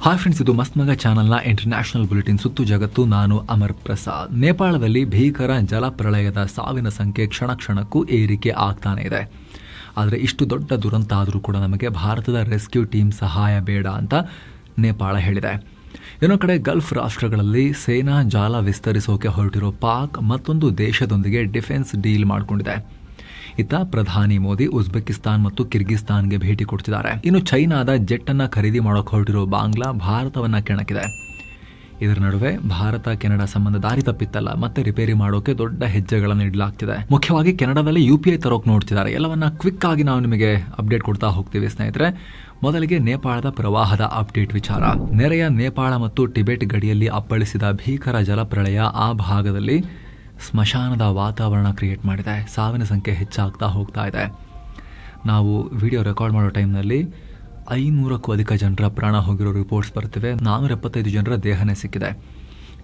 Hi friends, ಇದು ಮಸ್ತ್ ಮಗ ಚಾನಲ್ನ ಇಂಟರ್ನ್ಯಾಷನಲ್ ಬುಲೆಟಿನ್ ಸುತ್ತು ಜಗತ್ತು. ನಾನು ಅಮರ್ ಪ್ರಸಾದ್. ನೇಪಾಳದಲ್ಲಿ ಭೀಕರ ಜಲಪ್ರಳಯದ ಸಾವಿನ ಸಂಖ್ಯೆ ಕ್ಷಣ ಕ್ಷಣಕ್ಕೂ ಏರಿಕೆ ಆಗ್ತಾನೆ ಇದೆ. ಆದರೆ ಇಷ್ಟು ದೊಡ್ಡ ದುರಂತ ಆದರೂ ಕೂಡ ನಮಗೆ ಭಾರತದ ರೆಸ್ಕ್ಯೂ ಟೀಮ್ ಸಹಾಯ ಬೇಡ ಅಂತ ನೇಪಾಳ ಹೇಳಿದೆ. ಇನ್ನೊಂದು ಕಡೆ ಗಲ್ಫ್ ರಾಷ್ಟ್ರಗಳಲ್ಲಿ ಸೇನಾ ಜಾಲ ವಿಸ್ತರಿಸೋಕೆ ಹೊರಟಿರೋ ಪಾಕ್ ಮತ್ತೊಂದು ದೇಶದೊಂದಿಗೆ ಡಿಫೆನ್ಸ್ ಡೀಲ್ ಮಾಡಿಕೊಂಡಿದೆ. ಇತ್ತ ಪ್ರಧಾನಿ ಮೋದಿ ಉಜ್ಬೆಕಿಸ್ತಾನ್ ಮತ್ತು ಕಿರ್ಗಿಸ್ತಾನ್ಗೆ ಭೇಟಿ ಕೊಡ್ತಿದ್ದಾರೆ. ಇನ್ನು ಚೈನಾದ ಜೆಟ್ ಅನ್ನ ಖರೀದಿ ಮಾಡೋಕೆ ಹೊರಟಿರೋ ಬಾಂಗ್ಲಾ ಭಾರತವನ್ನ ಕೆಣಕಿದೆ. ಇದರ ನಡುವೆ ಭಾರತ ಕೆನಡಾ ಸಂಬಂಧ ದಾರಿ ತಪ್ಪಿತ್ತಲ್ಲ, ಮತ್ತೆ ರಿಪೇರಿ ಮಾಡೋಕೆ ದೊಡ್ಡ ಹೆಜ್ಜೆಗಳನ್ನು ಇಡಲಾಗ್ತಿದೆ. ಮುಖ್ಯವಾಗಿ ಕೆನಡಾದಲ್ಲಿ UPI ತರೋಕೆ ನೋಡ್ತಿದ್ದಾರೆ. ಎಲ್ಲವನ್ನ ಕ್ವಿಕ್ ಆಗಿ ನಾವು ನಿಮಗೆ ಅಪ್ಡೇಟ್ ಕೊಡ್ತಾ ಹೋಗ್ತೀವಿ ಸ್ನೇಹಿತರೆ. ಮೊದಲಿಗೆ ನೇಪಾಳದ ಪ್ರವಾಹದ ಅಪ್ಡೇಟ್ ವಿಚಾರ. ನೆರೆಯ ನೇಪಾಳ ಮತ್ತು ಟಿಬೆಟ್ ಗಡಿಯಲ್ಲಿ ಅಪ್ಪಳಿಸಿದ ಭೀಕರ ಜಲಪ್ರಳಯ ಆ ಭಾಗದಲ್ಲಿ ಸ್ಮಶಾನದ ವಾತಾವರಣ ಕ್ರಿಯೇಟ್ ಮಾಡಿದೆ. ಸಾವಿನ ಸಂಖ್ಯೆ ಹೆಚ್ಚಾಗ್ತಾ ಹೋಗ್ತಾ ಇದೆ. ನಾವು ವಿಡಿಯೋ ರೆಕಾರ್ಡ್ ಮಾಡೋ ಟೈಮ್ನಲ್ಲಿ 500ಕ್ಕೂ ಅಧಿಕ ಜನರ ಪ್ರಾಣ ಹೋಗಿರೋ ರಿಪೋರ್ಟ್ಸ್ ಬರ್ತಿವೆ. 475 ಜನರ ದೇಹನೇ ಸಿಕ್ಕಿದೆ.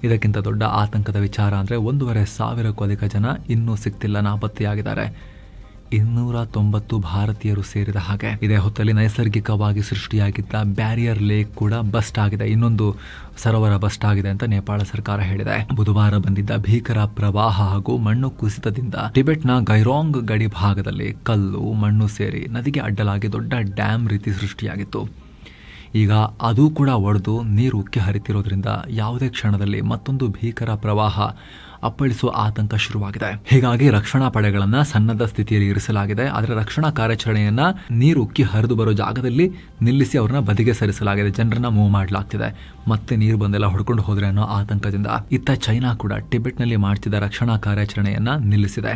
ಇದಕ್ಕಿಂತ ದೊಡ್ಡ ಆತಂಕದ ವಿಚಾರ ಅಂದರೆ 1,500ಕ್ಕೂ ಅಧಿಕ ಜನ ಇನ್ನೂ ಸಿಕ್ತಿಲ್ಲ, ನಾಪತ್ತೆಯಾಗಿದ್ದಾರೆ. 290 ಭಾರತೀಯರು ಸೇರಿದ ಹಾಗೆ. ಇದೇ ಹೊತ್ತಲ್ಲಿ ನೈಸರ್ಗಿಕವಾಗಿ ಸೃಷ್ಟಿಯಾಗಿದ್ದ ಬ್ಯಾರಿಯರ್ ಲೇಕ್ ಕೂಡ ಬಸ್ಟ್ ಆಗಿದೆ. ಇನ್ನೊಂದು ಸರೋವರ ಬಸ್ಟ್ ಆಗಿದೆ ಅಂತ ನೇಪಾಳ ಸರ್ಕಾರ ಹೇಳಿದೆ. ಬುಧವಾರ ಬಂದಿದ್ದ ಭೀಕರ ಪ್ರವಾಹ ಹಾಗೂ ಮಣ್ಣು ಕುಸಿತದಿಂದ ಟಿಬೆಟ್ನ ಗೈರಾಂಗ್ ಗಡಿ ಭಾಗದಲ್ಲಿ ಕಲ್ಲು ಮಣ್ಣು ಸೇರಿ ನದಿಗೆ ಅಡ್ಡಲಾಗಿ ದೊಡ್ಡ ಡ್ಯಾಮ್ ರೀತಿ ಸೃಷ್ಟಿಯಾಗಿತ್ತು. ಈಗ ಅದು ಕೂಡ ಒಡೆದು ನೀರು ಉಕ್ಕಿ ಹರಿತಿರೋದ್ರಿಂದ ಯಾವುದೇ ಕ್ಷಣದಲ್ಲಿ ಮತ್ತೊಂದು ಭೀಕರ ಪ್ರವಾಹ ಅಪ್ಪಳಿಸುವ ಆತಂಕ ಶುರುವಾಗಿದೆ. ಹೀಗಾಗಿ ರಕ್ಷಣಾ ಪಡೆಗಳನ್ನ ಸನ್ನದ್ಧ ಸ್ಥಿತಿಯಲ್ಲಿ ಇರಿಸಲಾಗಿದೆ. ಆದರೆ ರಕ್ಷಣಾ ಕಾರ್ಯಾಚರಣೆಯನ್ನ ನೀರು ಉಕ್ಕಿ ಹರಿದು ಬರೋ ಜಾಗದಲ್ಲಿ ನಿಲ್ಲಿಸಿ ಅವ್ರನ್ನ ಬದಿಗೆ ಸರಿಸಲಾಗಿದೆ. ಜನರನ್ನ ಮೂವ್ ಮಾಡಲಾಗ್ತಿದೆ. ಮತ್ತೆ ನೀರು ಬಂದೆಲ್ಲ ಹೊಡ್ಕೊಂಡು ಹೋದ್ರೆ ಅನ್ನೋ ಆತಂಕದಿಂದ. ಇತ್ತ ಚೈನಾ ಕೂಡ ಟಿಬೆಟ್ನಲ್ಲಿ ಮಾಡ್ತಿದ್ದ ರಕ್ಷಣಾ ಕಾರ್ಯಾಚರಣೆಯನ್ನ ನಿಲ್ಲಿಸಿದೆ.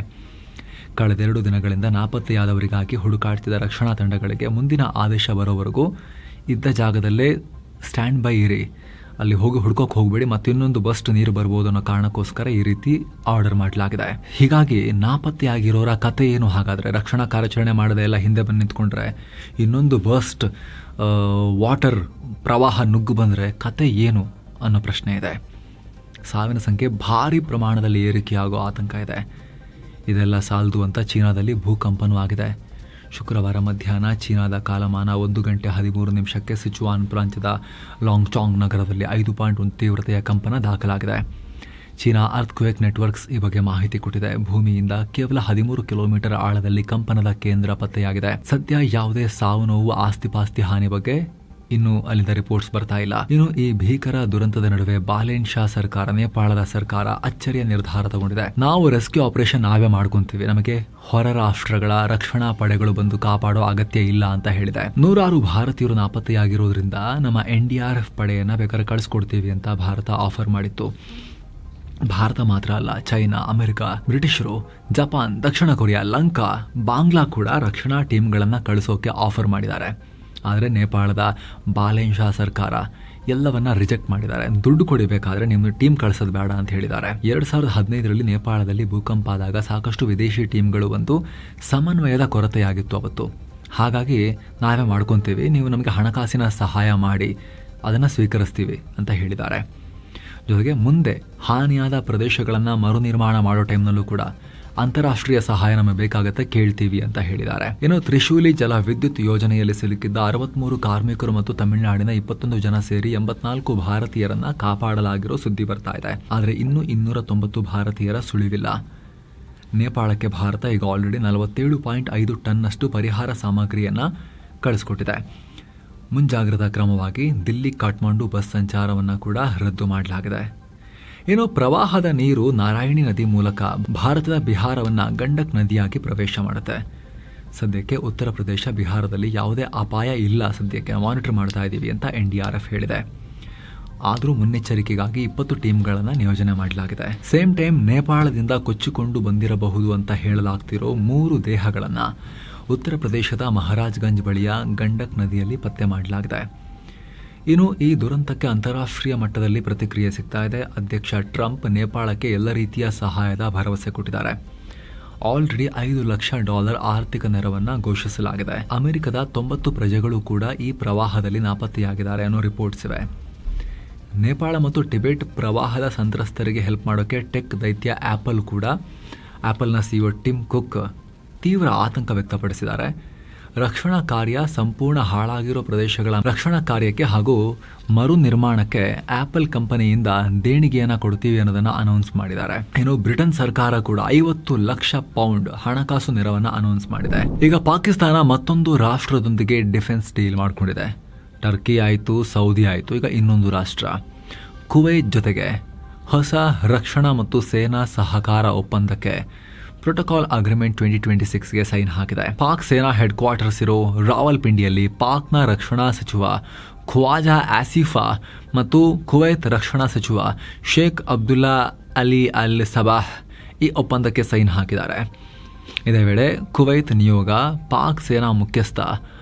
ಕಳೆದ 2 ದಿನಗಳಿಂದ ನಾಪತ್ತೆಯಾದವರಿಗಾಗಿ ಹುಡುಕಾಡ್ತಿದ್ದ ರಕ್ಷಣಾ ತಂಡಗಳಿಗೆ ಮುಂದಿನ ಆದೇಶ ಬರೋವರೆಗೂ ಇದ್ದ ಜಾಗದಲ್ಲೇ ಸ್ಟ್ಯಾಂಡ್ ಬೈ ಇರಿ, ಅಲ್ಲಿ ಹೋಗಿ ಹುಡ್ಕೋಕೆ ಹೋಗಬೇಡಿ, ಮತ್ತು ಇನ್ನೊಂದು ಬಸ್ಟ್ ನೀರು ಬರ್ಬೋದು ಅನ್ನೋ ಕಾರಣಕ್ಕೋಸ್ಕರ ಈ ರೀತಿ ಆರ್ಡರ್ ಮಾಡಲಾಗಿದೆ. ಹೀಗಾಗಿ ನಾಪತ್ತೆಯಾಗಿರೋರ ಕತೆ ಏನು? ಹಾಗಾದರೆ ರಕ್ಷಣಾ ಕಾರ್ಯಾಚರಣೆ ಮಾಡದೆ ಎಲ್ಲ ಹಿಂದೆ ಬಂದು ನಿಂತ್ಕೊಂಡ್ರೆ, ಇನ್ನೊಂದು ಬಸ್ಟ್ ವಾಟರ್ ಪ್ರವಾಹ ನುಗ್ಗು ಬಂದರೆ ಕತೆ ಏನು ಅನ್ನೋ ಪ್ರಶ್ನೆ ಇದೆ. ಸಾವಿನ ಸಂಖ್ಯೆ ಭಾರಿ ಪ್ರಮಾಣದಲ್ಲಿ ಏರಿಕೆಯಾಗೋ ಆತಂಕ ಇದೆ. ಇದೆಲ್ಲ ಸಾಲದು ಅಂತ ಚೀನಾದಲ್ಲಿ ಭೂಕಂಪನೂ ಆಗಿದೆ. ಶುಕ್ರವಾರ ಮಧ್ಯಾಹ್ನ ಚೀನಾದ ಕಾಲಮಾನ 1 ಗಂಟೆ 13 ನಿಮಿಷಕ್ಕೆ ಸಿಚುವಾನ್ ಪ್ರಾಂತ್ಯದ ಲಾಂಗ್ಚಾಂಗ್ ನಗರದಲ್ಲಿ 5.1 ತೀವ್ರತೆಯ ಕಂಪನ ದಾಖಲಾಗಿದೆ. ಚೀನಾ ಅರ್ಥ್ಕ್ವೇಕ್ ನೆಟ್ವರ್ಕ್ಸ್ ಈ ಬಗ್ಗೆ ಮಾಹಿತಿ ಕೊಟ್ಟಿದೆ. ಭೂಮಿಯಿಂದ ಕೇವಲ 13 ಕಿಲೋಮೀಟರ್ ಆಳದಲ್ಲಿ ಕಂಪನದ ಕೇಂದ್ರ ಪತ್ತೆಯಾಗಿದೆ. ಸದ್ಯ ಯಾವುದೇ ಸಾವು ನೋವು ಆಸ್ತಿಪಾಸ್ತಿ ಹಾನಿ ಬಗ್ಗೆ ಇನ್ನು ಅಲ್ಲಿಂದ ರಿಪೋರ್ಟ್ಸ್ ಬರ್ತಾ ಇಲ್ಲ. ಇನ್ನು ಈ ಭೀಕರ ದುರಂತದ ನಡುವೆ ಬಾಲೇನ್ ಶಾ ಸರ್ಕಾರ, ನೇಪಾಳದ ಸರ್ಕಾರ ಅಚ್ಚರಿಯ ನಿರ್ಧಾರ ತಗೊಂಡಿದೆ. ನಾವು ರೆಸ್ಕ್ಯೂ ಆಪರೇಷನ್ ನಾವೇ ಮಾಡ್ಕೊಂತೀವಿ, ನಮಗೆ ಹೊರ ರಾಷ್ಟ್ರಗಳ ರಕ್ಷಣಾ ಪಡೆಗಳು ಬಂದು ಕಾಪಾಡೋ ಅಗತ್ಯ ಇಲ್ಲ ಅಂತ ಹೇಳಿದೆ. 100 ಭಾರತೀಯರು ನಾಪತ್ತೆಯಾಗಿರೋದ್ರಿಂದ ನಮ್ಮ NDRF ಪಡೆಯನ್ನ ಬೇಕಾದ್ರೆ ಕಳಿಸ್ಕೊಡ್ತೀವಿ ಅಂತ ಭಾರತ ಆಫರ್ ಮಾಡಿತ್ತು. ಭಾರತ ಮಾತ್ರ ಅಲ್ಲ, ಚೈನಾ, ಅಮೆರಿಕ, ಬ್ರಿಟಿಷರು, ಜಪಾನ್, ದಕ್ಷಿಣ ಕೊರಿಯಾ, ಲಂಕಾ, ಬಾಂಗ್ಲಾ ಕೂಡ ರಕ್ಷಣಾ ಟೀಮ್ಗಳನ್ನ ಕಳಿಸೋಕೆ ಆಫರ್ ಮಾಡಿದ್ದಾರೆ. ಆದರೆ ನೇಪಾಳದ ಬಾಲೇನ್ ಶಾ ಸರ್ಕಾರ ಎಲ್ಲವನ್ನ ರಿಜೆಕ್ಟ್ ಮಾಡಿದ್ದಾರೆ. ದುಡ್ಡು ಕೊಡಬೇಕಾದ್ರೆ ನಿಮ್ಮ ಟೀಮ್ ಕಳಿಸೋದು ಬೇಡ ಅಂತ ಹೇಳಿದ್ದಾರೆ. 2015ರಲ್ಲಿ ನೇಪಾಳದಲ್ಲಿ ಭೂಕಂಪ ಆದಾಗ ಸಾಕಷ್ಟು ವಿದೇಶಿ ಟೀಮ್ಗಳು ಬಂದು ಸಮನ್ವಯದ ಕೊರತೆಯಾಗಿತ್ತು ಅವತ್ತು. ಹಾಗಾಗಿ ನಾವೇ ಮಾಡ್ಕೊತೀವಿ, ನೀವು ನಮಗೆ ಹಣಕಾಸಿನ ಸಹಾಯ ಮಾಡಿ ಅದನ್ನು ಸ್ವೀಕರಿಸ್ತೀವಿ ಅಂತ ಹೇಳಿದ್ದಾರೆ. ಜೊತೆಗೆ ಮುಂದೆ ಹಾನಿಯಾದ ಪ್ರದೇಶಗಳನ್ನು ಮರುನಿರ್ಮಾಣ ಮಾಡೋ ಟೈಮ್ನಲ್ಲೂ ಕೂಡ ಅಂತಾರಾಷ್ಟ್ರೀಯ ಸಹಾಯ ನಮಗೆ ಬೇಕಾಗತ್ತೆ, ಕೇಳ್ತೀವಿ ಅಂತ ಹೇಳಿದ್ದಾರೆ. ಇನ್ನು ತ್ರಿಶೂಲಿ ಜಲ ವಿದ್ಯುತ್ ಯೋಜನೆಯಲ್ಲಿ ಸಿಲುಕಿದ್ದ 63 ಕಾರ್ಮಿಕರು ಮತ್ತು ತಮಿಳುನಾಡಿನ 21 ಜನ ಸೇರಿ 84 ಭಾರತೀಯರನ್ನ ಕಾಪಾಡಲಾಗಿರೋ ಸುದ್ದಿ ಬರ್ತಾ ಇದೆ. ಆದರೆ ಇನ್ನೂ 290 ಭಾರತೀಯರ ಸುಳಿವಿಲ್ಲ. ನೇಪಾಳಕ್ಕೆ ಭಾರತ ಈಗ ಆಲ್ರೆಡಿ 47.5 ಟನ್ನಷ್ಟು ಪರಿಹಾರ ಸಾಮಗ್ರಿಯನ್ನ ಕಳಿಸ್ಕೊಟ್ಟಿದೆ. ಮುಂಜಾಗ್ರತಾ ಕ್ರಮವಾಗಿ ದಿಲ್ಲಿ ಕಾಠ್ಮಂಡು ಬಸ್ ಸಂಚಾರವನ್ನು ಕೂಡ ರದ್ದು ಮಾಡಲಾಗಿದೆ. ಇನ್ನು ಪ್ರವಾಹದ ನೀರು ನಾರಾಯಣಿ ನದಿ ಮೂಲಕ ಭಾರತದ ಬಿಹಾರವನ್ನ ಗಂಡಕ್ ನದಿಯಾಗಿ ಪ್ರವೇಶ ಮಾಡುತ್ತೆ. ಸದ್ಯಕ್ಕೆ ಉತ್ತರ ಪ್ರದೇಶ, ಬಿಹಾರದಲ್ಲಿ ಯಾವುದೇ ಅಪಾಯ ಇಲ್ಲ, ಸದ್ಯಕ್ಕೆ ಮಾನಿಟರ್ ಮಾಡ್ತಾ ಇದ್ದೀವಿ ಅಂತ NDRF ಹೇಳಿದೆ. ಆದರೂ ಮುನ್ನೆಚ್ಚರಿಕೆಗಾಗಿ 20 ಟೀಮ್ಗಳನ್ನು ನಿಯೋಜನೆ ಮಾಡಲಾಗಿದೆ. ಸೇಮ್ ಟೈಮ್ ನೇಪಾಳದಿಂದ ಕೊಚ್ಚಿಕೊಂಡು ಬಂದಿರಬಹುದು ಅಂತ ಹೇಳಲಾಗ್ತಿರೋ 3 ದೇಹಗಳನ್ನು ಉತ್ತರ ಪ್ರದೇಶದ ಮಹಾರಾಜ್ಗಂಜ್ ಬಳಿಯ ಗಂಡಕ್ ನದಿಯಲ್ಲಿ ಪತ್ತೆ ಮಾಡಲಾಗಿದೆ. ಇನ್ನು ಈ ದುರಂತಕ್ಕೆ ಅಂತಾರಾಷ್ಟ್ರೀಯ ಮಟ್ಟದಲ್ಲಿ ಪ್ರತಿಕ್ರಿಯೆ ಸಿಗ್ತಾ ಇದೆ. ಅಧ್ಯಕ್ಷ ಟ್ರಂಪ್ ನೇಪಾಳಕ್ಕೆ ಎಲ್ಲ ರೀತಿಯ ಸಹಾಯದ ಭರವಸೆ ಕೊಟ್ಟಿದ್ದಾರೆ. ಆಲ್ರೆಡಿ $5 ಲಕ್ಷ ಆರ್ಥಿಕ ನೆರವನ್ನ ಘೋಷಿಸಲಾಗಿದೆ. ಅಮೆರಿಕದ 90 ಪ್ರಜೆಗಳು ಕೂಡ ಈ ಪ್ರವಾಹದಲ್ಲಿ ನಾಪತ್ತೆಯಾಗಿದ್ದಾರೆ ಅನ್ನೋ ರಿಪೋರ್ಟ್ಸ್ ಇವೆ. ನೇಪಾಳ ಮತ್ತು ಟಿಬೆಟ್ ಪ್ರವಾಹದ ಸಂತ್ರಸ್ತರಿಗೆ ಹೆಲ್ಪ್ ಮಾಡೋಕೆ ಟೆಕ್ ದೈತ್ಯ ಆಪಲ್ನ CEO ಟಿಮ್ ಕುಕ್ ತೀವ್ರ ಆತಂಕ ವ್ಯಕ್ತಪಡಿಸಿದ್ದಾರೆ. ರಕ್ಷಣಾ ಕಾರ್ಯ ಸಂಪೂರ್ಣ ಹಾಳಾಗಿರೋ ಪ್ರದೇಶಗಳ ರಕ್ಷಣಾ ಕಾರ್ಯಕ್ಕೆ ಹಾಗೂ ಮರು ನಿರ್ಮಾಣಕ್ಕೆ ಆಪಲ್ ಕಂಪನಿಯಿಂದ ದೇಣಿಗೆಯನ್ನ ಕೊಡ್ತೀವಿ ಅನ್ನೋದನ್ನ ಅನೌನ್ಸ್ ಮಾಡಿದ್ದಾರೆ. ಇನ್ನು ಬ್ರಿಟನ್ ಸರ್ಕಾರ ಕೂಡ 50 ಲಕ್ಷ ಪೌಂಡ್ ಹಣಕಾಸು ನೆರವನ್ನ ಅನೌನ್ಸ್ ಮಾಡಿದೆ. ಈಗ ಪಾಕಿಸ್ತಾನ ಮತ್ತೊಂದು ರಾಷ್ಟ್ರದೊಂದಿಗೆ ಡಿಫೆನ್ಸ್ ಡೀಲ್ ಮಾಡ್ಕೊಂಡಿದೆ. ಟರ್ಕಿ ಆಯಿತು, ಸೌದಿ ಆಯಿತು, ಈಗ ಇನ್ನೊಂದು ರಾಷ್ಟ್ರ ಕುವೈತ್ ಜೊತೆಗೆ ಹೊಸ ರಕ್ಷಣಾ ಮತ್ತು ಸೇನಾ ಸಹಕಾರ ಒಪ್ಪಂದಕ್ಕೆ ಪ್ರೋಟೋಕಾಲ್ ಅಗ್ರಿಮೆಂಟ್ 2026ಗೆ ಸೈನ್ ಹಾಕಿದೆ. ಪಾಕ್ ಸೇನಾ ಹೆಡ್ ಕ್ವಾರ್ಟರ್ಸ್ ಇರೋ ರಾವಲ್ಪಿಂಡಿಯಲ್ಲಿ ಪಾಕ್ನ ರಕ್ಷಣಾ ಸಚಿವ ಖ್ವಾಜಾ ಆಸಿಫಾ ಮತ್ತು ಕುವೈತ್ ರಕ್ಷಣಾ ಸಚಿವ ಶೇಖ್ ಅಬ್ದುಲ್ಲಾ ಅಲಿ ಅಲ್ ಸಬಾಹ್ ಈ ಒಪ್ಪಂದಕ್ಕೆ ಸೈನ್ ಹಾಕಿದ್ದಾರೆ. ಇದೇ ವೇಳೆ ಕುವೈತ್ ನಿಯೋಗ ಪಾಕ್ ಸೇನಾ ಮುಖ್ಯಸ್ಥ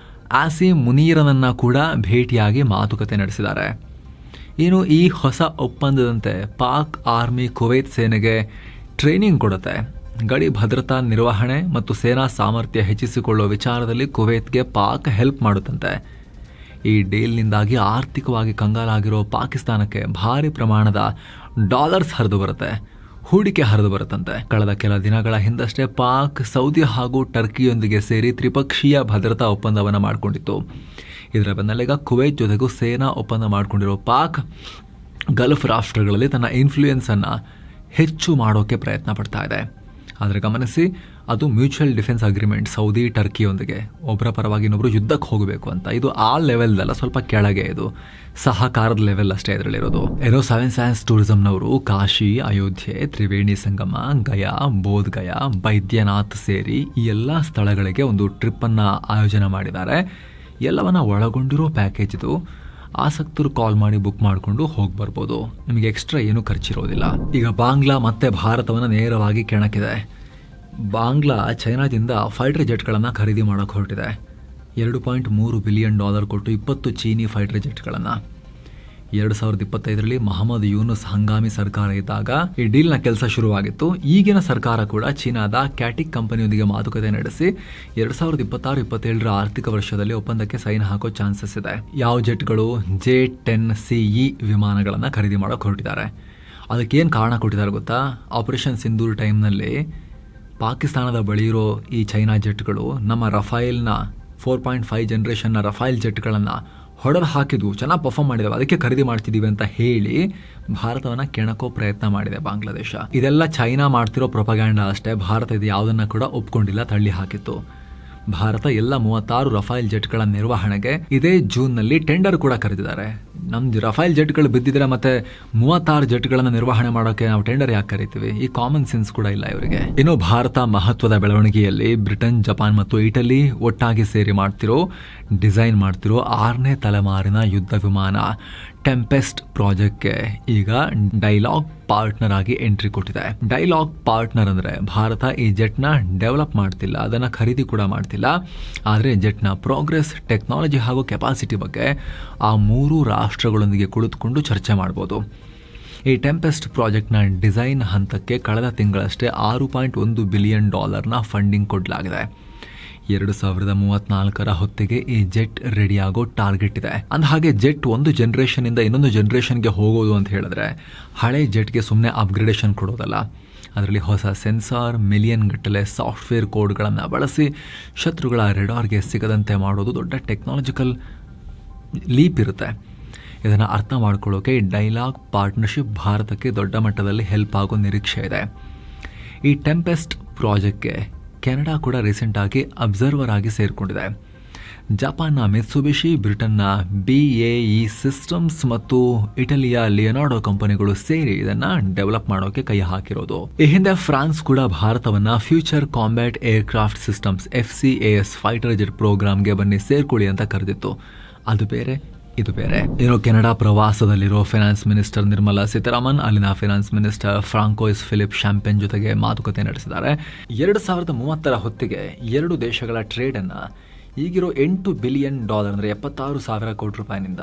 ಆಸಿಮ್ ಮುನೀರನನ್ನ ಕೂಡ ಭೇಟಿಯಾಗಿ ಮಾತುಕತೆ ನಡೆಸಿದ್ದಾರೆ. ಇನ್ನು ಈ ಹೊಸ ಒಪ್ಪಂದದಂತೆ ಪಾಕ್ ಆರ್ಮಿ ಕುವೈತ್ ಸೇನೆಗೆ ಟ್ರೈನಿಂಗ್ ಕೊಡುತ್ತೆ. ಗಡಿ ಭದ್ರತಾ ನಿರ್ವಹಣೆ ಮತ್ತು ಸೇನಾ ಸಾಮರ್ಥ್ಯ ಹೆಚ್ಚಿಸಿಕೊಳ್ಳುವ ವಿಚಾರದಲ್ಲಿ ಕುವೈತ್ಗೆ ಪಾಕ್ ಹೆಲ್ಪ್ ಮಾಡುತ್ತಂತೆ. ಈ ಡೀಲ್ನಿಂದಾಗಿ ಆರ್ಥಿಕವಾಗಿ ಕಂಗಾಲಾಗಿರೋ ಪಾಕಿಸ್ತಾನಕ್ಕೆ ಭಾರಿ ಪ್ರಮಾಣದ ಡಾಲರ್ಸ್ ಹರಿದು ಬರುತ್ತೆ, ಹೂಡಿಕೆ ಹರಿದು ಬರುತ್ತಂತೆ. ಕಳೆದ ಕೆಲ ದಿನಗಳ ಹಿಂದಷ್ಟೇ ಪಾಕ್ ಸೌದಿ ಹಾಗೂ ಟರ್ಕಿಯೊಂದಿಗೆ ಸೇರಿ ತ್ರಿಪಕ್ಷೀಯ ಭದ್ರತಾ ಒಪ್ಪಂದವನ್ನು ಮಾಡಿಕೊಂಡಿತ್ತು. ಇದರ ಬೆನ್ನಲ್ಲೀಗ ಕುವೈತ್ ಜೊತೆಗೂ ಸೇನಾ ಒಪ್ಪಂದ ಮಾಡಿಕೊಂಡಿರೋ ಪಾಕ್ ಗಲ್ಫ್ ರಾಷ್ಟ್ರಗಳಲ್ಲಿ ತನ್ನ ಇನ್ಫ್ಲೂಯೆನ್ಸನ್ನು ಹೆಚ್ಚು ಮಾಡೋಕ್ಕೆ ಪ್ರಯತ್ನ ಪಡ್ತಾ ಇದೆ. ಆದರೆ ಗಮನಿಸಿ, ಅದು ಮ್ಯೂಚುವಲ್ ಡಿಫೆನ್ಸ್ ಅಗ್ರಿಮೆಂಟ್ ಸೌದಿ ಟರ್ಕಿಯೊಂದಿಗೆ ಒಬ್ಬರ ಪರವಾಗಿ ಇನ್ನೊಬ್ಬರು ಯುದ್ಧಕ್ಕೆ ಹೋಗಬೇಕು ಅಂತ. ಇದು ಆ ಲೆವೆಲ್ದಲ್ಲ, ಸ್ವಲ್ಪ ಕೆಳಗೆ, ಇದು ಸಹಕಾರದ ಲೆವೆಲ್ ಅಷ್ಟೇ ಇದರಲ್ಲಿರೋದು. ಏನೋ 7 ಸೈನ್ಸ್ ಟೂರಿಸಂನವರು ಕಾಶಿ, ಅಯೋಧ್ಯೆ, ತ್ರಿವೇಣಿ ಸಂಗಮ, ಗಯಾ, ಬೋಧ್ ಗಯಾ, ಬೈದ್ಯನಾಥ್ ಸೇರಿ ಈ ಎಲ್ಲ ಸ್ಥಳಗಳಿಗೆ ಒಂದು ಟ್ರಿಪ್ಪನ್ನು ಆಯೋಜನೆ ಮಾಡಿದ್ದಾರೆ. ಎಲ್ಲವನ್ನ ಒಳಗೊಂಡಿರೋ ಪ್ಯಾಕೇಜ್ ಇದು. ಆಸಕ್ತರು ಕಾಲ್ ಮಾಡಿ ಬುಕ್ ಮಾಡಿಕೊಂಡು ಹೋಗಿ ಬರ್ಬೋದು. ನಿಮಗೆ ಎಕ್ಸ್ಟ್ರಾ ಏನೂ ಖರ್ಚಿರೋದಿಲ್ಲ. ಈಗ ಬಾಂಗ್ಲಾ ಮತ್ತೆ ಭಾರತವನ್ನು ನೇರವಾಗಿ ಕೆಣಕಿದೆ. ಬಾಂಗ್ಲಾ ಚೈನಾದಿಂದ ಫೈಟರ್ ಜೆಟ್ಗಳನ್ನು ಖರೀದಿ ಮಾಡೋಕೆ ಹೊರಟಿದೆ. $2.3 ಬಿಲಿಯನ್ ಕೊಟ್ಟು 20 ಚೀನಿ ಫೈಟರ್ ಜೆಟ್ಗಳನ್ನು. 2025ರಲ್ಲಿ ಮೊಹಮ್ಮದ್ ಯೂನುಸ್ ಹಂಗಾಮಿ ಸರ್ಕಾರ ಇದ್ದಾಗ ಈ ಡೀಲ್ನ ಕೆಲಸ ಶುರುವಾಗಿತ್ತು. ಈಗಿನ ಸರ್ಕಾರ ಕೂಡ ಚೀನಾದ ಕ್ಯಾಟಿಕ್ ಕಂಪನಿಯೊಂದಿಗೆ ಮಾತುಕತೆ ನಡೆಸಿ 2026-27ರ ಆರ್ಥಿಕ ವರ್ಷದಲ್ಲಿ ಒಪ್ಪಂದಕ್ಕೆ ಸೈನ್ ಹಾಕೋ ಚಾನ್ಸಸ್ ಇದೆ. ಯಾವ ಜೆಟ್ಗಳು? J-10CE ವಿಮಾನಗಳನ್ನು ಖರೀದಿ ಮಾಡೋಕೆ ಹೊರಟಿದ್ದಾರೆ. ಅದಕ್ಕೇನು ಕಾರಣ ಕೊಟ್ಟಿದ್ದಾರೆ ಗೊತ್ತಾ? ಆಪರೇಷನ್ ಸಿಂಧೂರ್ ಟೈಮ್ನಲ್ಲಿ ಪಾಕಿಸ್ತಾನದ ಬಳಿ ಇರೋ ಈ ಚೈನಾ ಜೆಟ್ಗಳು ನಮ್ಮ ರಫೈಲ್ನ 4.5 ಜನರೇಷನ್ನ ರಫೈಲ್ ಜೆಟ್ಗಳನ್ನು ಹೊಡೆದು ಹಾಕಿದ್ವು, ಚೆನ್ನಾಗಿ ಪರ್ಫಾರ್ಮ್ ಮಾಡಿದಾವೆ, ಅದಕ್ಕೆ ಖರೀದಿ ಮಾಡ್ತಿದ್ದೀವಿ ಅಂತ ಹೇಳಿ ಭಾರತವನ್ನು ಕೆಣಕೋ ಪ್ರಯತ್ನ ಮಾಡಿದೆ ಬಾಂಗ್ಲಾದೇಶ. ಇದೆಲ್ಲ ಚೈನಾ ಮಾಡ್ತಿರೋ ಪ್ರೊಪಗ್ಯಾಂಡ ಅಷ್ಟೇ. ಭಾರತ ಇದು ಯಾವುದನ್ನು ಕೂಡ ಒಪ್ಕೊಂಡಿಲ್ಲ, ತಳ್ಳಿ ಹಾಕಿತ್ತು. ಭಾರತ ಎಲ್ಲ 36 ರಫೈಲ್ ಜೆಟ್ಗಳ ನಿರ್ವಹಣೆಗೆ ಇದೇ ಜೂನ್ನಲ್ಲಿ ಟೆಂಡರ್ ಕೂಡ ಕರೆದಿದ್ದಾರೆ. ನಮ್ದು ರಫೈಲ್ ಜೆಟ್ಗಳು ಬಿದ್ದಿದ್ರೆ ಮತ್ತೆ 36 ಜೆಟ್ಗಳನ್ನು ನಿರ್ವಹಣೆ ಮಾಡೋಕೆ ನಾವು ಟೆಂಡರ್ ಯಾಕೆ ಕರಿತೀವಿ? ಈ ಕಾಮನ್ ಸೆನ್ಸ್ ಕೂಡ ಇಲ್ಲ ಇವರಿಗೆ. ಇನ್ನು ಭಾರತ ಮಹತ್ವದ ಬೆಳವಣಿಗೆಯಲ್ಲಿ ಬ್ರಿಟನ್, ಜಪಾನ್ ಮತ್ತು ಇಟಲಿ ಒಟ್ಟಾಗಿ ಸೇರಿ ಡಿಸೈನ್ ಮಾಡ್ತಿರೋ 6ನೇ ತಲೆಮಾರಿನ ಯುದ್ಧ ವಿಮಾನ ಟೆಂಪೆಸ್ಟ್ ಪ್ರಾಜೆಕ್ಟ್ಗೆ ಈಗ ಡೈಲಾಗ್ ಪಾರ್ಟ್ನರ್ ಆಗಿ ಎಂಟ್ರಿ ಕೊಟ್ಟಿದೆ. ಡೈಲಾಗ್ ಪಾರ್ಟ್ನರ್ ಅಂದರೆ ಭಾರತ ಈ ಜೆಟ್ನ ಡೆವಲಪ್ ಮಾಡ್ತಿಲ್ಲ, ಅದನ್ನು ಖರೀದಿ ಕೂಡ ಮಾಡ್ತಿಲ್ಲ. ಆದರೆ ಜೆಟ್ನ ಪ್ರೋಗ್ರೆಸ್, ಟೆಕ್ನಾಲಜಿ ಹಾಗೂ ಕೆಪಾಸಿಟಿ ಬಗ್ಗೆ ಆ 3 ರಾಷ್ಟ್ರಗಳೊಂದಿಗೆ ಕುಳಿತುಕೊಂಡು ಚರ್ಚೆ ಮಾಡ್ಬೋದು. ಈ ಟೆಂಪೆಸ್ಟ್ ಪ್ರಾಜೆಕ್ಟ್ನ ಡಿಸೈನ್ ಹಂತಕ್ಕೆ ಕಳೆದ ತಿಂಗಳಷ್ಟೇ $6.1 ಬಿಲಿಯನ್ ಫಂಡಿಂಗ್ ಕೊಡಲಾಗಿದೆ. 2034ರ ಹೊತ್ತಿಗೆ ಈ ಜೆಟ್ ರೆಡಿಯಾಗೋ ಟಾರ್ಗೆಟ್ ಇದೆ. ಅಂದಹಾಗೆ ಜೆಟ್ ಒಂದು ಜನರೇಷನ್ ಇಂದ ಇನ್ನೊಂದು ಜನರೇಷನ್ಗೆ ಹೋಗೋದು ಅಂತ ಹೇಳಿದ್ರೆ ಹಳೆ ಜೆಟ್ಗೆ ಸುಮ್ಮನೆ ಅಪ್ಗ್ರೇಡೇಷನ್ ಕೊಡೋದಲ್ಲ. ಅದರಲ್ಲಿ ಹೊಸ ಸೆನ್ಸಾರ್, ಮಿಲಿಯನ್ ಗಟ್ಟಲೆ ಸಾಫ್ಟ್ವೇರ್ ಕೋಡ್ಗಳನ್ನು ಬಳಸಿ ಶತ್ರುಗಳ ರೆಡಾರ್ಗೆ ಸಿಗದಂತೆ ಮಾಡೋದು ದೊಡ್ಡ ಟೆಕ್ನಾಲಜಿಕಲ್ ಲೀಪ್ ಇರುತ್ತೆ. ಇದನ್ನು ಅರ್ಥ ಮಾಡ್ಕೊಳ್ಳೋಕೆ ಡೈಲಾಗ್ ಪಾರ್ಟ್ನರ್ಶಿಪ್ ಭಾರತಕ್ಕೆ ದೊಡ್ಡ ಮಟ್ಟದಲ್ಲಿ ಹೆಲ್ಪ್ ಆಗೋ ನಿರೀಕ್ಷೆ ಇದೆ. ಈ ಟೆಂಪೆಸ್ಟ್ ಪ್ರಾಜೆಕ್ಟ್ಗೆ ಕೆನಡಾ ಕೂಡ ರೀಸೆಂಟಾಗಿ ಅಬ್ಸರ್ವರ್ ಆಗಿ ಸೇರಿಕೊಂಡಿದೆ. ಜಪಾನ್ನ ಮಿತ್ಸುಬಿಶಿ, ಬ್ರಿಟನ್ನ BAE ಸಿಸ್ಟಮ್ಸ್ ಮತ್ತು ಇಟಲಿಯ ಲಿಯೋನಾರ್ಡೋ ಕಂಪನಿಗಳು ಸೇರಿ ಇದನ್ನು ಡೆವಲಪ್ ಮಾಡೋಕೆ ಕೈ ಹಾಕಿರೋದು. ಈ ಹಿಂದೆ ಫ್ರಾನ್ಸ್ ಕೂಡ ಭಾರತವನ್ನ future combat aircraft systems FCAS fighter jet ಪ್ರೋಗ್ರಾಮ್ಗೆ ಬನ್ನಿ ಸೇರ್ಕೊಳ್ಳಿ ಅಂತ ಕರೆದಿತ್ತು. ಅದು ಬೇರೆ, ಇದು ಬೇರೆ. ಇನ್ನು ಕೆನಡಾ ಪ್ರವಾಸದಲ್ಲಿರೋ ಫೈನಾನ್ಸ್ ಮಿನಿಸ್ಟರ್ ನಿರ್ಮಲಾ ಸೀತಾರಾಮನ್ ಅಲ್ಲಿನ finance minister Francois Philippe Champagne ಜೊತೆಗೆ ಮಾತುಕತೆ ನಡೆಸಿದ್ದಾರೆ. 2030ರ ಹೊತ್ತಿಗೆ 2 ದೇಶಗಳ ಟ್ರೇಡ್ ಅನ್ನ ಈಗಿರೋ $8 ಬಿಲಿಯನ್ ಅಂದರೆ 76,000 ಕೋಟಿ ರೂಪಾಯಿನಿಂದ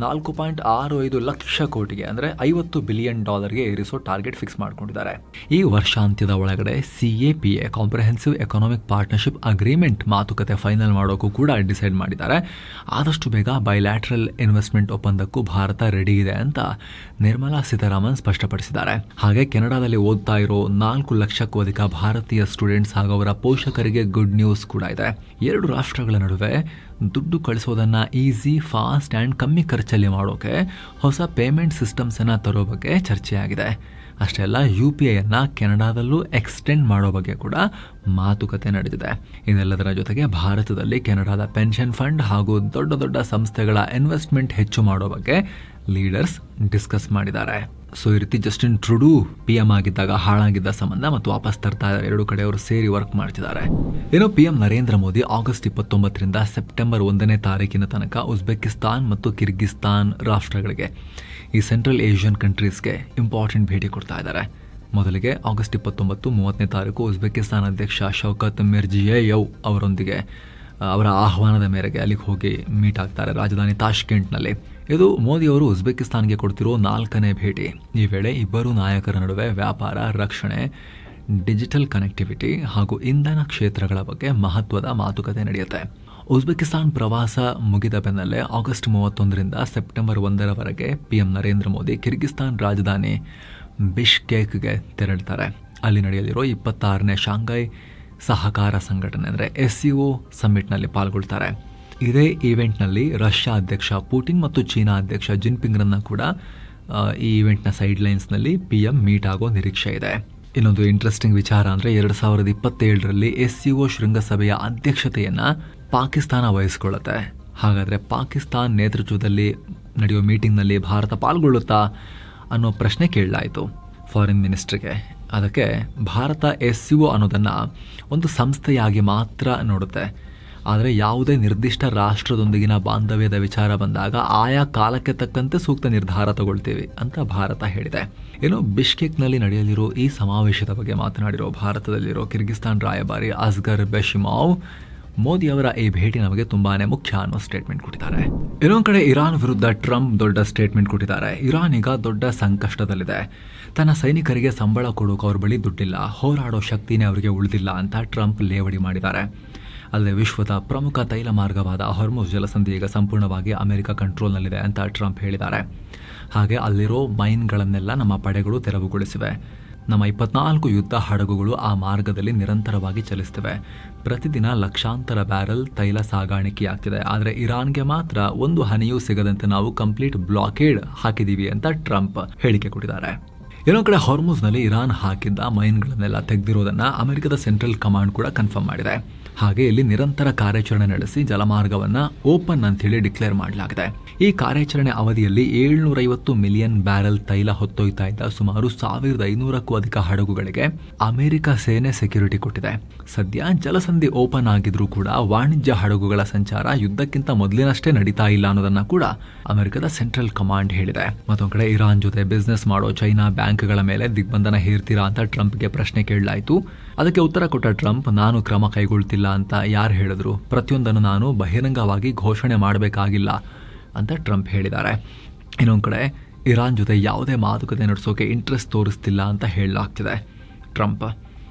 $4.65 ಲಕ್ಷ ಕೋಟಿಗೆ ಅಂದರೆ $50 ಬಿಲಿಯನ್ ಏರಿಸೋ ಟಾರ್ಗೆಟ್ ಫಿಕ್ಸ್ ಮಾಡ್ಕೊಂಡಿದ್ದಾರೆ. ಈ ವರ್ಷಾಂತ್ಯದ ಒಳಗಡೆ CAPA comprehensive economic partnership agreement ಮಾತುಕತೆ ಫೈನಲ್ ಮಾಡೋಕ್ಕೂ ಕೂಡ ಡಿಸೈಡ್ ಮಾಡಿದ್ದಾರೆ. ಆದಷ್ಟು ಬೇಗ ಬೈಲ್ಯಾಟ್ರಲ್ ಇನ್ವೆಸ್ಟ್ಮೆಂಟ್ ಒಪ್ಪಂದಕ್ಕೂ ಭಾರತ ರೆಡಿ ಇದೆ ಅಂತ ನಿರ್ಮಲಾ ಸೀತಾರಾಮನ್ ಸ್ಪಷ್ಟಪಡಿಸಿದ್ದಾರೆ. ಹಾಗೆ ಕೆನಡಾದಲ್ಲಿ ಓದ್ತಾ ಇರೋ 4 ಲಕ್ಷಕ್ಕೂ ಅಧಿಕ ಭಾರತೀಯ ಸ್ಟೂಡೆಂಟ್ಸ್ ಹಾಗೂ ಅವರ ಪೋಷಕರಿಗೆ ಗುಡ್ ನ್ಯೂಸ್ ಕೂಡ ಇದೆ. 2 ರಾಷ್ಟ್ರಗಳ ನಡುವೆ ದುಡ್ಡು ಕಳಿಸೋದನ್ನು ಈಸಿ, ಫಾಸ್ಟ್ ಆ್ಯಂಡ್ ಕಮ್ಮಿ ಖರ್ಚಲ್ಲಿ ಮಾಡೋಕೆ ಹೊಸ ಪೇಮೆಂಟ್ ಸಿಸ್ಟಮ್ಸನ್ನು ತರೋ ಬಗ್ಗೆ ಚರ್ಚೆಯಾಗಿದೆ. ಅಷ್ಟೇ ಅಲ್ಲ, UPIಯನ್ನು ಕೆನಡಾದಲ್ಲೂ ಎಕ್ಸ್ಟೆಂಡ್ ಮಾಡೋ ಬಗ್ಗೆ ಕೂಡ ಮಾತುಕತೆ ನಡೆದಿದೆ. ಇದೆಲ್ಲದರ ಜೊತೆಗೆ ಭಾರತದಲ್ಲಿ ಕೆನಡಾದ ಪೆನ್ಷನ್ ಫಂಡ್ ಹಾಗೂ ದೊಡ್ಡ ದೊಡ್ಡ ಸಂಸ್ಥೆಗಳ ಇನ್ವೆಸ್ಟ್ಮೆಂಟ್ ಹೆಚ್ಚು ಮಾಡೋ ಬಗ್ಗೆ ಲೀಡರ್ಸ್ ಡಿಸ್ಕಸ್ ಮಾಡಿದ್ದಾರೆ. ಸೊ ಈ ರೀತಿ ಜಸ್ಟಿನ್ ಟ್ರುಡೂ PM ಆಗಿದ್ದಾಗ ಹಾಳಾಗಿದ್ದ ಸಂಬಂಧ ಮತ್ತು ವಾಪಸ್ ತರ್ತಾ ಇದ್ದಾರೆ. 2 ಕಡೆಯವರು ಸೇರಿ ವರ್ಕ್ ಮಾಡ್ತಿದ್ದಾರೆ. ಏನೋ PM ನರೇಂದ್ರ ಮೋದಿ ಆಗಸ್ಟ್ 29ರಿಂದ ಸೆಪ್ಟೆಂಬರ್ 1ನೇ ತಾರೀಕಿನ ತನಕ ಉಜ್ಬೇಕಿಸ್ತಾನ್ ಮತ್ತು ಕಿರ್ಗಿಸ್ತಾನ್ ರಾಷ್ಟ್ರಗಳಿಗೆ, ಈ ಸೆಂಟ್ರಲ್ ಏಷ್ಯನ್ ಕಂಟ್ರೀಸ್ಗೆ ಇಂಪಾರ್ಟೆಂಟ್ ಭೇಟಿ ಕೊಡ್ತಾ ಇದ್ದಾರೆ. ಮೊದಲಿಗೆ ಆಗಸ್ಟ್ 29, 30ನೇ ತಾರೀಕು ಉಜ್ಬೇಕಿಸ್ತಾನ್ ಅಧ್ಯಕ್ಷ ಶೌಕತ್ ಮಿರ್ಜಿಯೋಯೆವ್ ಅವರೊಂದಿಗೆ ಅವರ ಆಹ್ವಾನದ ಮೇರೆಗೆ ಅಲ್ಲಿಗೆ ಹೋಗಿ ಮೀಟ್ ಆಗ್ತಾರೆ ರಾಜಧಾನಿ ತಾಷ್ಕೆಂಟ್ನಲ್ಲಿ. ಇದು ಮೋದಿ ಅವರು ಉಜ್ಬೇಕಿಸ್ತಾನ್ಗೆ ಕೊಡ್ತಿರೋ 4ನೇ ಭೇಟಿ. ಈ ವೇಳೆ ಇಬ್ಬರು ನಾಯಕರ ನಡುವೆ ವ್ಯಾಪಾರ, ರಕ್ಷಣೆ, ಡಿಜಿಟಲ್ ಕನೆಕ್ಟಿವಿಟಿ ಹಾಗೂ ಇಂಧನ ಕ್ಷೇತ್ರಗಳ ಬಗ್ಗೆ ಮಹತ್ವದ ಮಾತುಕತೆ ನಡೆಯುತ್ತೆ. ಉಜ್ಬೇಕಿಸ್ತಾನ್ ಪ್ರವಾಸ ಮುಗಿದ ಬೆನ್ನಲ್ಲೇ ಆಗಸ್ಟ್ 31ರಿಂದ ಸೆಪ್ಟೆಂಬರ್ 1ರವರೆಗೆ PM ನರೇಂದ್ರ ಮೋದಿ ಕಿರ್ಗಿಸ್ತಾನ್ ರಾಜಧಾನಿ ಬಿಷ್ಕೇಕ್ಗೆ ತೆರಳುತ್ತಾರೆ. ಅಲ್ಲಿ ನಡೆಯಲಿರೋ 26ನೇ ಶಾಂಘೈ ಸಹಕಾರ ಸಂಘಟನೆ ಅಂದರೆ SCO ಸಮ್ಮಿಟ್ನಲ್ಲಿ ಪಾಲ್ಗೊಳ್ತಾರೆ. ಇದೇ ಈವೆಂಟ್ನಲ್ಲಿ ರಷ್ಯಾ ಅಧ್ಯಕ್ಷ ಪುಟಿನ್ ಮತ್ತು ಚೀನಾ ಅಧ್ಯಕ್ಷ ಜಿನ್ಪಿಂಗ್ರನ್ನ ಕೂಡ ಈ ಈವೆಂಟ್ನ ಸೈಡ್ ಲೈನ್ಸ್ನಲ್ಲಿ PM ಮೀಟ್ ಆಗೋ ನಿರೀಕ್ಷೆ ಇದೆ. ಇನ್ನೊಂದು ಇಂಟ್ರೆಸ್ಟಿಂಗ್ ವಿಚಾರ ಅಂದರೆ 2027ರಲ್ಲಿ SCO ಶೃಂಗಸಭೆಯ ಅಧ್ಯಕ್ಷತೆಯನ್ನು ಪಾಕಿಸ್ತಾನ ವಹಿಸಿಕೊಳ್ಳುತ್ತೆ. ಹಾಗಾದರೆ ಪಾಕಿಸ್ತಾನ್ ನೇತೃತ್ವದಲ್ಲಿ ನಡೆಯೋ ಮೀಟಿಂಗ್ನಲ್ಲಿ ಭಾರತ ಪಾಲ್ಗೊಳ್ಳುತ್ತಾ ಅನ್ನೋ ಪ್ರಶ್ನೆ ಕೇಳಲಾಯಿತು ಫಾರಿನ್ ಮಿನಿಸ್ಟ್ರಿಗೆ. ಅದಕ್ಕೆ ಭಾರತ SCO ಅನ್ನೋದನ್ನು ಒಂದು ಸಂಸ್ಥೆಯಾಗಿ ಮಾತ್ರ ನೋಡುತ್ತೆ, ಆದರೆ ಯಾವುದೇ ನಿರ್ದಿಷ್ಟ ರಾಷ್ಟ್ರದೊಂದಿಗಿನ ಬಾಂಧವ್ಯದ ವಿಚಾರ ಬಂದಾಗ ಆಯಾ ಕಾಲಕ್ಕೆ ತಕ್ಕಂತೆ ಸೂಕ್ತ ನಿರ್ಧಾರ ತಗೊಳ್ತೀವಿ ಅಂತ ಭಾರತ ಹೇಳಿದೆ. ಏನು ಬಿಷ್ಕೇಕ್ನಲ್ಲಿ ನಡೆಯಲಿರೋ ಈ ಸಮಾವೇಶದ ಬಗ್ಗೆ ಮಾತನಾಡಿರೋ ಭಾರತದಲ್ಲಿರೋ ಕಿರ್ಗಿಸ್ತಾನ್ ರಾಯಭಾರಿ ಅಸ್ಗರ್ ಬೆಶಿಮಾವ್, ಮೋದಿ ಅವರ ಈ ಭೇಟಿ ನಮಗೆ ತುಂಬಾನೇ ಮುಖ್ಯ ಅನ್ನೋ ಸ್ಟೇಟ್ಮೆಂಟ್ ಕೊಟ್ಟಿದ್ದಾರೆ. ಇನ್ನೊಂದು ಕಡೆ ಇರಾನ್ ವಿರುದ್ಧ ಟ್ರಂಪ್ ದೊಡ್ಡ ಸ್ಟೇಟ್ಮೆಂಟ್ ಕೊಟ್ಟಿದ್ದಾರೆ. ಇರಾನ್ ಈಗ ದೊಡ್ಡ ಸಂಕಷ್ಟದಲ್ಲಿದೆ. ತನ್ನ ಸೈನಿಕರಿಗೆ ಸಂಬಳ ಕೊಡೋಕೆ ಅವ್ರ ಬಳಿ ದುಡ್ಡಿಲ್ಲ, ಹೋರಾಡೋ ಶಕ್ತಿನೇ ಅವರಿಗೆ ಉಳಿದಿಲ್ಲ ಅಂತ ಟ್ರಂಪ್ ಲೇವಡಿ ಮಾಡಿದ್ದಾರೆ. ಅಲ್ಲದೆ ವಿಶ್ವದ ಪ್ರಮುಖ ತೈಲ ಮಾರ್ಗವಾದ ಹೊರ್ಮುಜ್ ಜಲಸಂಧಿ ಈಗ ಸಂಪೂರ್ಣವಾಗಿ ಅಮೆರಿಕ ಕಂಟ್ರೋಲ್ನಲ್ಲಿದೆ ಅಂತ ಟ್ರಂಪ್ ಹೇಳಿದ್ದಾರೆ. ಹಾಗೆ ಅಲ್ಲಿರೋ ಮೈನ್ಗಳನ್ನೆಲ್ಲ ನಮ್ಮ ಪಡೆಗಳು ತೆರವುಗೊಳಿಸಿವೆ. ನಮ್ಮ 24 ಯುದ್ಧ ಹಡಗುಗಳು ಆ ಮಾರ್ಗದಲ್ಲಿ ನಿರಂತರವಾಗಿ ಚಲಿಸುತ್ತಿವೆ. ಪ್ರತಿದಿನ ಲಕ್ಷಾಂತರ ಬ್ಯಾರಲ್ ತೈಲ ಸಾಗಾಣಿಕೆಯಾಗ್ತಿದೆ. ಆದರೆ ಇರಾನ್ಗೆ ಮಾತ್ರ ಒಂದು ಹನಿಯೂ ಸಿಗದಂತೆ ನಾವು ಕಂಪ್ಲೀಟ್ ಬ್ಲಾಕೇಡ್ ಹಾಕಿದ್ದೀವಿ ಅಂತ ಟ್ರಂಪ್ ಹೇಳಿಕೆ ಕೊಟ್ಟಿದ್ದಾರೆ. ಇನ್ನೊಂದು ಕಡೆ ಹಾರ್ಮುಜ್ನಲ್ಲಿ ಇರಾನ್ ಹಾಕಿದ್ದ ಮೈನ್ಗಳನ್ನೆಲ್ಲ ತೆಗೆದಿರೋದನ್ನು ಅಮೆರಿಕದ ಸೆಂಟ್ರಲ್ ಕಮಾಂಡ್ ಕೂಡ ಕನ್ಫರ್ಮ್ ಮಾಡಿದೆ. ಹಾಗೆ ಇಲ್ಲಿ ನಿರಂತರ ಕಾರ್ಯಾಚರಣೆ ನಡೆಸಿ ಜಲಮಾರ್ಗವನ್ನು ಓಪನ್ ಅಂತೇಳಿ ಡಿಕ್ಲೇರ್ ಮಾಡಲಾಗಿದೆ. ಈ ಕಾರ್ಯಾಚರಣೆ ಅವಧಿಯಲ್ಲಿ 750 ಮಿಲಿಯನ್ ಬ್ಯಾರಲ್ ತೈಲ ಹೊತ್ತೊಯ್ತಾ ಇದ್ದ ಸುಮಾರು 1500ಕ್ಕೂ ಅಧಿಕ ಹಡಗುಗಳಿಗೆ ಅಮೆರಿಕ ಸೇನೆ ಸೆಕ್ಯೂರಿಟಿ ಕೊಟ್ಟಿದೆ. ಸದ್ಯ ಜಲಸಂಧಿ ಓಪನ್ ಆಗಿದ್ರೂ ಕೂಡ ವಾಣಿಜ್ಯ ಹಡಗುಗಳ ಸಂಚಾರ ಯುದ್ಧಕ್ಕಿಂತ ಮೊದಲಿನಷ್ಟೇ ನಡೀತಾ ಇಲ್ಲ ಅನ್ನೋದನ್ನ ಕೂಡ ಅಮೆರಿಕದ ಸೆಂಟ್ರಲ್ ಕಮಾಂಡ್ ಹೇಳಿದೆ. ಮತ್ತೊಂದು ಕಡೆ ಇರಾನ್ ಜೊತೆ ಬಿಸ್ನೆಸ್ ಮಾಡೋ ಚೈನಾ ಬ್ಯಾಂಕ್ಗಳ ಮೇಲೆ ದಿಗ್ಬಂಧನ ಹೇರ್ತೀರಾ ಅಂತ ಟ್ರಂಪ್ಗೆ ಪ್ರಶ್ನೆ ಕೇಳಲಾಯಿತು. ಅದಕ್ಕೆ ಉತ್ತರ ಕೊಟ್ಟ ಟ್ರಂಪ್, ನಾನು ಕ್ರಮ ಕೈಗೊಳ್ತಿಲ್ಲ ಅಂತ ಯಾರು ಹೇಳಿದ್ರು, ಪ್ರತಿಯೊಂದನ್ನು ನಾನು ಬಹಿರಂಗವಾಗಿ ಘೋಷಣೆ ಮಾಡಬೇಕಾಗಿಲ್ಲ ಅಂತ ಟ್ರಂಪ್ ಹೇಳಿದ್ದಾರೆ. ಇನ್ನೊಂದು ಕಡೆ ಇರಾನ್ ಜೊತೆ ಯಾವುದೇ ಮಾತುಕತೆ ನಡೆಸೋಕೆ ಇಂಟ್ರೆಸ್ಟ್ ತೋರಿಸ್ತಿಲ್ಲ ಅಂತ ಹೇಳಲಾಗ್ತಿದೆ. ಟ್ರಂಪ್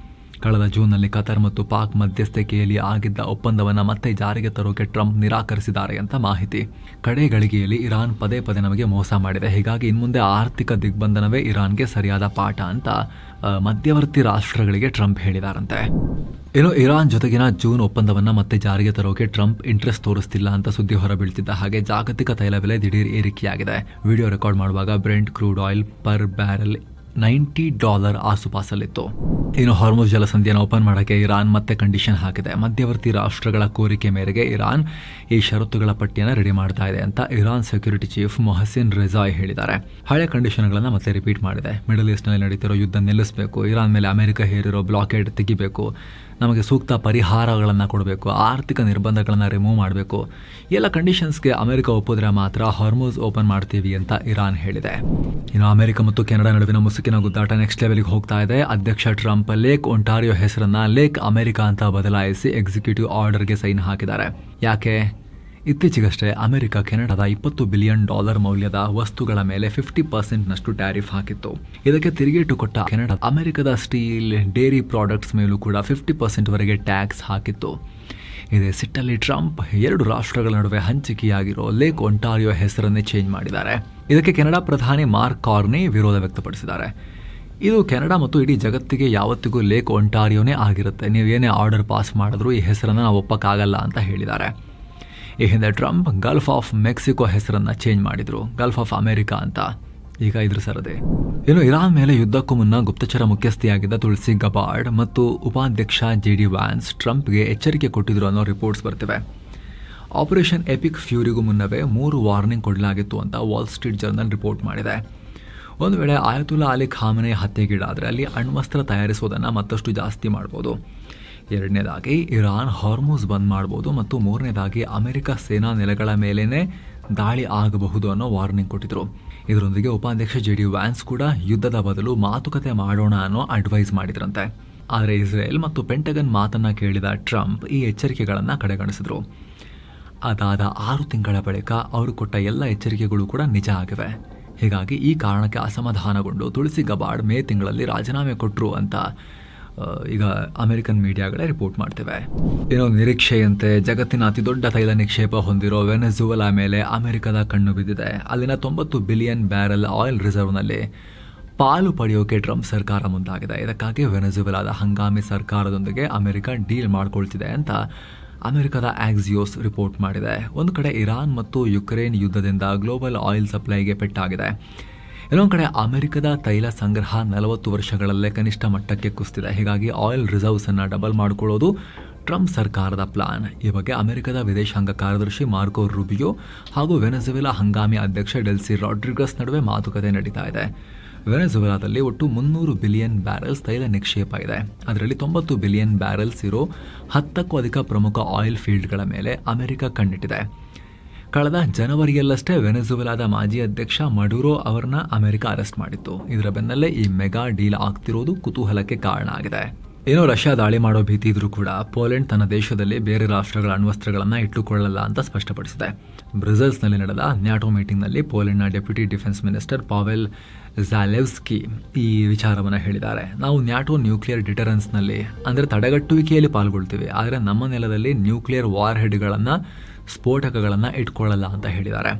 ಕಳೆದ ಜೂನ್ನಲ್ಲಿ ಕತಾರ್ ಮತ್ತು ಪಾಕ್ ಮಧ್ಯಸ್ಥಿಕೆಯಲ್ಲಿ ಆಗಿದ್ದ ಒಪ್ಪಂದವನ್ನು ಮತ್ತೆ ಜಾರಿಗೆ ತರೋಕೆ ಟ್ರಂಪ್ ನಿರಾಕರಿಸಿದ್ದಾರೆ ಅಂತ ಮಾಹಿತಿ. ಕಡೆ ಗಳಿಗೆಯಲ್ಲಿ ಇರಾನ್ ಪದೇ ಪದೇ ನಮಗೆ ಮೋಸ ಮಾಡಿದೆ, ಹೀಗಾಗಿ ಇನ್ಮುಂದೆ ಆರ್ಥಿಕ ದಿಗ್ಬಂಧನವೇ ಇರಾನ್ಗೆ ಸರಿಯಾದ ಪಾಠ ಅಂತ ಮಧ್ಯವರ್ತಿ ರಾಷ್ಟ್ರಗಳಿಗೆ ಟ್ರಂಪ್ ಹೇಳಿದಾರಂತೆ. ಇನ್ನು ಇರಾನ್ ಜೊತೆಗಿನ ಜೂನ್ ಒಪ್ಪಂದವನ್ನು ಮತ್ತೆ ಜಾರಿಗೆ ತರೋಕೆ ಟ್ರಂಪ್ ಇಂಟ್ರೆಸ್ಟ್ ತೋರಿಸ್ತಿಲ್ಲ ಅಂತ ಸುದ್ದಿ ಹೊರಬೀಳ್ತಿದ್ದ ಹಾಗೆ ಜಾಗತಿಕ ತೈಲ ಬೆಲೆ ದಿಢೀರ್ ಏರಿಕೆಯಾಗಿದೆ. ವಿಡಿಯೋ ರೆಕಾರ್ಡ್ ಮಾಡುವಾಗ Brent crude oil per barrel $90 ಆಸುಪಾಸಲ್ಲಿತ್ತು. ಇನ್ನು ಹಾರ್ಮುಜ್ ಜಲಸಂಧಿಯನ್ನು ಓಪನ್ ಮಾಡೋಕ್ಕೆ ಇರಾನ್ ಮತ್ತೆ ಕಂಡೀಷನ್ ಹಾಕಿದೆ. ಮಧ್ಯವರ್ತಿ ರಾಷ್ಟ್ರಗಳ ಕೋರಿಕೆ ಮೇರೆಗೆ ಇರಾನ್ ಈ ಷರತ್ತುಗಳ ಪಟ್ಟಿಯನ್ನು ರೆಡಿ ಮಾಡ್ತಾ ಇದೆ ಅಂತ ಇರಾನ್ ಸೆಕ್ಯೂರಿಟಿ ಚೀಫ್ ಮೊಹಸಿನ್ ರೆಜಾಯ್ ಹೇಳಿದ್ದಾರೆ. ಹಳೆ ಕಂಡೀಷನ್ಗಳನ್ನು ಮತ್ತೆ ರಿಪೀಟ್ ಮಾಡಿದೆ. ಮಿಡಲ್ ಈಸ್ಟ್ನಲ್ಲಿ ನಡೀತಿರೋ ಯುದ್ಧ ನಿಲ್ಲಿಸಬೇಕು, ಇರಾನ್ ಮೇಲೆ ಅಮೆರಿಕ ಹೇರಿರೋ ಬ್ಲಾಕೇಡ್ ತೆಗಿಬೇಕು, ನಮಗೆ ಸೂಕ್ತ ಪರಿಹಾರಗಳನ್ನು ಕೊಡಬೇಕು, ಆರ್ಥಿಕ ನಿರ್ಬಂಧಗಳನ್ನು ರಿಮೂವ್ ಮಾಡಬೇಕು. ಎಲ್ಲ ಕಂಡೀಷನ್ಸ್ಗೆ ಅಮೆರಿಕ ಒಪ್ಪಿದ್ರೆ ಮಾತ್ರ ಹಾರ್ಮುಜ್ ಓಪನ್ ಮಾಡ್ತೀವಿ ಅಂತ ಇರಾನ್ ಹೇಳಿದೆ. ಇನ್ನು ಅಮೆರಿಕ ಮತ್ತು ಕೆನಡಾ ನಡುವಿನ ಮುಸುಕಿನ ಗುದ್ದಾಟ ನೆಕ್ಸ್ಟ್ ಲೆವೆಲ್ಗೆ ಹೋಗ್ತಾ ಇದೆ. ಅಧ್ಯಕ್ಷ ಟ್ರಂಪ್ ಲೇಕ್ ಒಂಟಾರಿಯೋ ಹೆಸರನ್ನ ಲೇಕ್ ಅಮೆರಿಕ ಅಂತ ಬದಲಾಯಿಸಿ ಎಕ್ಸಿಕ್ಯೂಟಿವ್ ಆರ್ಡರ್ಗೆ ಸೈನ್ ಹಾಕಿದ್ದಾರೆ. ಯಾಕೆ? ಇತ್ತೀಚೆಗಷ್ಟೇ ಅಮೆರಿಕ ಕೆನಡಾದ $20 ಬಿಲಿಯನ್ ಮೌಲ್ಯದ ವಸ್ತುಗಳ ಮೇಲೆ 50% ಟ್ಯಾರಿಫ್ ಹಾಕಿತ್ತು. ಇದಕ್ಕೆ ತಿರುಗೇಟು ಕೊಟ್ಟ ಕೆನಡಾ ಅಮೆರಿಕದ ಸ್ಟೀಲ್, ಡೇರಿ ಪ್ರಾಡಕ್ಟ್ಸ್ ಮೇಲೂ ಕೂಡ 50% ವರೆಗೆ ಟ್ಯಾಕ್ಸ್ ಹಾಕಿತ್ತು. ಇದೇ ಸಿಟ್ಟಲ್ಲಿ ಟ್ರಂಪ್ 2 ರಾಷ್ಟ್ರಗಳ ನಡುವೆ ಹಂಚಿಕೆಯಾಗಿರೋ ಲೇಕ್ ಒಂಟಾರಿಯೋ ಹೆಸರನ್ನೇ ಚೇಂಜ್ ಮಾಡಿದ್ದಾರೆ. ಇದಕ್ಕೆ ಕೆನಡಾ ಪ್ರಧಾನಿ ಮಾರ್ಕ್ ಕಾರ್ನಿ ವಿರೋಧ ವ್ಯಕ್ತಪಡಿಸಿದ್ದಾರೆ. ಇದು ಕೆನಡಾ ಮತ್ತು ಇಡೀ ಜಗತ್ತಿಗೆ ಯಾವತ್ತಿಗೂ ಲೇಕ್ ಒಂಟಾರಿಯೋನೇ ಆಗಿರುತ್ತೆ. ನೀವೇನೇ ಆರ್ಡರ್ ಪಾಸ್ ಮಾಡಿದ್ರೂ ಈ ಹೆಸರನ್ನು ನಾವು ಒಪ್ಪಕ್ಕಾಗಲ್ಲ ಅಂತ ಹೇಳಿದ್ದಾರೆ. ಈ ಹಿಂದೆ ಟ್ರಂಪ್ ಗಲ್ಫ್ ಆಫ್ ಮೆಕ್ಸಿಕೋ ಹೆಸರನ್ನು ಚೇಂಜ್ ಮಾಡಿದ್ರು, ಗಲ್ಫ್ ಆಫ್ ಅಮೆರಿಕಾ ಅಂತ. ಈಗ ಇದ್ರ ಸರದೆ. ಇನ್ನು ಇರಾನ್ ಮೇಲೆ ಯುದ್ಧಕ್ಕೂ ಮುನ್ನ ಗುಪ್ತಚರ ಮುಖ್ಯಸ್ಥೆಯಾಗಿದ್ದ ತುಳಸಿ ಗಬಾರ್ಡ್ ಮತ್ತು ಉಪಾಧ್ಯಕ್ಷ JD ವ್ಯಾನ್ಸ್ ಟ್ರಂಪ್ಗೆ ಎಚ್ಚರಿಕೆ ಕೊಟ್ಟಿದ್ರು ಅನ್ನೋ ರಿಪೋರ್ಟ್ಸ್ ಬರ್ತಿವೆ. ಆಪರೇಷನ್ ಎಪಿಕ್ ಫ್ಯೂರಿಗೂ ಮುನ್ನವೇ 3 ವಾರ್ನಿಂಗ್ ಕೊಡಲಾಗಿತ್ತು ಅಂತ ವಾಲ್ ಸ್ಟ್ರೀಟ್ ಜರ್ನಲ್ ರಿಪೋರ್ಟ್ ಮಾಡಿದೆ. ಒಂದು ವೇಳೆ ಆಯತುಲ್ಲಾ ಅಲಿ ಖಾಮೆನಿ ಹತ್ಯೆಗೀಡಾದರೆ ಅಲ್ಲಿ ಅಣ್ವಸ್ತ್ರ ತಯಾರಿಸುವುದನ್ನು ಮತ್ತಷ್ಟು ಜಾಸ್ತಿ ಮಾಡ್ಬೋದು. ಎರಡನೇದಾಗಿ ಇರಾನ್ ಹಾರ್ಮುಜ್ ಬಂದ್ ಮಾಡ್ಬೋದು ಮತ್ತು ಮೂರನೇದಾಗಿ ಅಮೆರಿಕ ಸೇನಾ ನೆಲೆಗಳ ಮೇಲೇನೆ ದಾಳಿ ಆಗಬಹುದು ಅನ್ನೋ ವಾರ್ನಿಂಗ್ ಕೊಟ್ಟಿದ್ರು. ಇದರೊಂದಿಗೆ ಉಪಾಧ್ಯಕ್ಷ JD ವ್ಯಾನ್ಸ್ ಕೂಡ ಯುದ್ಧದ ಬದಲು ಮಾತುಕತೆ ಮಾಡೋಣ ಅನ್ನೋ ಅಡ್ವೈಸ್ ಮಾಡಿದ್ರಂತೆ. ಆದರೆ ಇಸ್ರೇಲ್ ಮತ್ತು ಪೆಂಟಗನ್ ಮಾತನ್ನ ಕೇಳಿದ ಟ್ರಂಪ್ ಈ ಎಚ್ಚರಿಕೆಗಳನ್ನು ಕಡೆಗಣಿಸಿದ್ರು. ಅದಾದ 6 ತಿಂಗಳ ಬಳಿಕ ಅವರು ಕೊಟ್ಟ ಎಲ್ಲ ಎಚ್ಚರಿಕೆಗಳು ಕೂಡ ನಿಜ ಆಗಿವೆ. ಹೀಗಾಗಿ ಈ ಕಾರಣಕ್ಕೆ ಅಸಮಾಧಾನಗೊಂಡು ತುಳಸಿ ಗಬಾರ್ಡ್ ಮೇ ತಿಂಗಳಲ್ಲಿ ರಾಜೀನಾಮೆ ಕೊಟ್ಟರು ಅಂತ ಈಗ ಅಮೆರಿಕನ್ ಮೀಡಿಯಾಗಳೇ ರಿಪೋರ್ಟ್ ಮಾಡ್ತಿವೆ. ಏನೋ ನಿರೀಕ್ಷೆಯಂತೆ ಜಗತ್ತಿನ ಅತಿದೊಡ್ಡ ತೈಲ ನಿಕ್ಷೇಪ ಹೊಂದಿರೋ ವೆನೆಜುವೆಲಾ ಮೇಲೆ ಅಮೆರಿಕದ ಕಣ್ಣು ಬಿದ್ದಿದೆ. ಅಲ್ಲಿನ 90 ಬಿಲಿಯನ್ ಬ್ಯಾರೆಲ್ ಆಯಿಲ್ ರಿಸರ್ವ್ನಲ್ಲಿ ಪಾಲು ಪಡೆಯೋಕೆ ಟ್ರಂಪ್ ಸರ್ಕಾರ ಮುಂದಾಗಿದೆ. ಇದಕ್ಕಾಗಿ ವೆನೆಜುವೆಲಾದ ಹಂಗಾಮಿ ಸರ್ಕಾರದೊಂದಿಗೆ ಅಮೆರಿಕ ಡೀಲ್ ಮಾಡ್ಕೊಳ್ತಿದೆ ಅಂತ ಅಮೆರಿಕದ ಆಕ್ಸಿಯೋಸ್ ರಿಪೋರ್ಟ್ ಮಾಡಿದೆ. ಒಂದು ಕಡೆ ಇರಾನ್ ಮತ್ತು ಯುಕ್ರೇನ್ ಯುದ್ಧದಿಂದ ಗ್ಲೋಬಲ್ ಆಯಿಲ್ ಸಪ್ಲೈಗೆ ಪೆಟ್ಟಾಗಿದೆ. ಇನ್ನೊಂದು ಕಡೆ ಅಮೆರಿಕದ ತೈಲ ಸಂಗ್ರಹ 40 ವರ್ಷಗಳಲ್ಲೇ ಕನಿಷ್ಠ ಮಟ್ಟಕ್ಕೆ ಕುಸಿದಿದೆ. ಹೀಗಾಗಿ ಆಯಿಲ್ ರಿಸರ್ವ್ಸ್ ಅನ್ನು ಡಬಲ್ ಮಾಡಿಕೊಳ್ಳೋದು ಟ್ರಂಪ್ ಸರ್ಕಾರದ ಪ್ಲಾನ್. ಈ ಬಗ್ಗೆ ಅಮೆರಿಕದ ವಿದೇಶಾಂಗ ಕಾರ್ಯದರ್ಶಿ ಮಾರ್ಕೋ ರೂಬಿಯೋ ಹಾಗೂ ವೆನೆಜುವೆಲಾ ಹಂಗಾಮಿ ಅಧ್ಯಕ್ಷ ಡೆಲ್ಸಿ ರಾಡ್ರಿಗಸ್ ನಡುವೆ ಮಾತುಕತೆ ನಡೀತಾ ಇದೆ. ವೆನೆಜುವೆಲಾದಲ್ಲಿ ಒಟ್ಟು 300 ಬಿಲಿಯನ್ ಬ್ಯಾರೆಲ್ಸ್ ತೈಲ ನಿಕ್ಷೇಪ ಇದೆ. ಅದರಲ್ಲಿ 90 ಬಿಲಿಯನ್ ಬ್ಯಾರೆಲ್ಸ್ ಇರೋ 10ಕ್ಕೂ ಅಧಿಕ ಪ್ರಮುಖ ಆಯಿಲ್ ಫೀಲ್ಡ್ಗಳ ಮೇಲೆ ಅಮೆರಿಕ ಕಣ್ಣಿಟ್ಟಿದೆ. ಕಳೆದ ಜನವರಿಯಲ್ಲಷ್ಟೇ ವೆನೆಜುವೆಲಾದ ಮಾಜಿ ಅಧ್ಯಕ್ಷ ಮಡುರೋ ಅವರನ್ನ ಅಮೆರಿಕ ಅರೆಸ್ಟ್ ಮಾಡಿತ್ತು. ಇದರ ಬೆನ್ನಲ್ಲೇ ಈ ಮೆಗಾ ಡೀಲ್ ಆಗ್ತಿರೋದು ಕುತೂಹಲಕ್ಕೆ ಕಾರಣ ಆಗಿದೆ. ಏನೋ ರಷ್ಯಾ ದಾಳಿ ಮಾಡೋ ಭೀತಿ ಇದ್ರೂ ಕೂಡ ಪೋಲೆಂಡ್ ತನ್ನ ದೇಶದಲ್ಲಿ ಬೇರೆ ರಾಷ್ಟ್ರಗಳ ಅಣ್ವಸ್ತ್ರಗಳನ್ನು ಇಟ್ಟುಕೊಳ್ಳಲ್ಲ ಅಂತ ಸ್ಪಷ್ಟಪಡಿಸಿದೆ. ಬ್ರಸೆಲ್ಸ್ನಲ್ಲಿ ನಡೆದ ನ್ಯಾಟೋ ಮೀಟಿಂಗ್ನಲ್ಲಿ ಪೋಲೆಂಡ್ನ deputy defence minister Pawel Zalewski ಈ ವಿಚಾರವನ್ನು ಹೇಳಿದ್ದಾರೆ. ನಾವು ನ್ಯಾಟೋ ನ್ಯೂಕ್ಲಿಯರ್ ಡಿಟರೆನ್ಸ್ನಲ್ಲಿ ಅಂದರೆ ತಡೆಗಟ್ಟುವಿಕೆಯಲ್ಲಿ ಪಾಲ್ಗೊಳ್ತೀವಿ, ಆದರೆ ನಮ್ಮ ನೆಲದಲ್ಲಿ ನ್ಯೂಕ್ಲಿಯರ್ ವಾರ್ ಹೆಡ್ಗಳನ್ನು ಸ್ಫೋಟಕಗಳನ್ನು ಇಟ್ಕೊಳ್ಳಲ್ಲ ಅಂತ ಹೇಳಿದ್ದಾರೆ.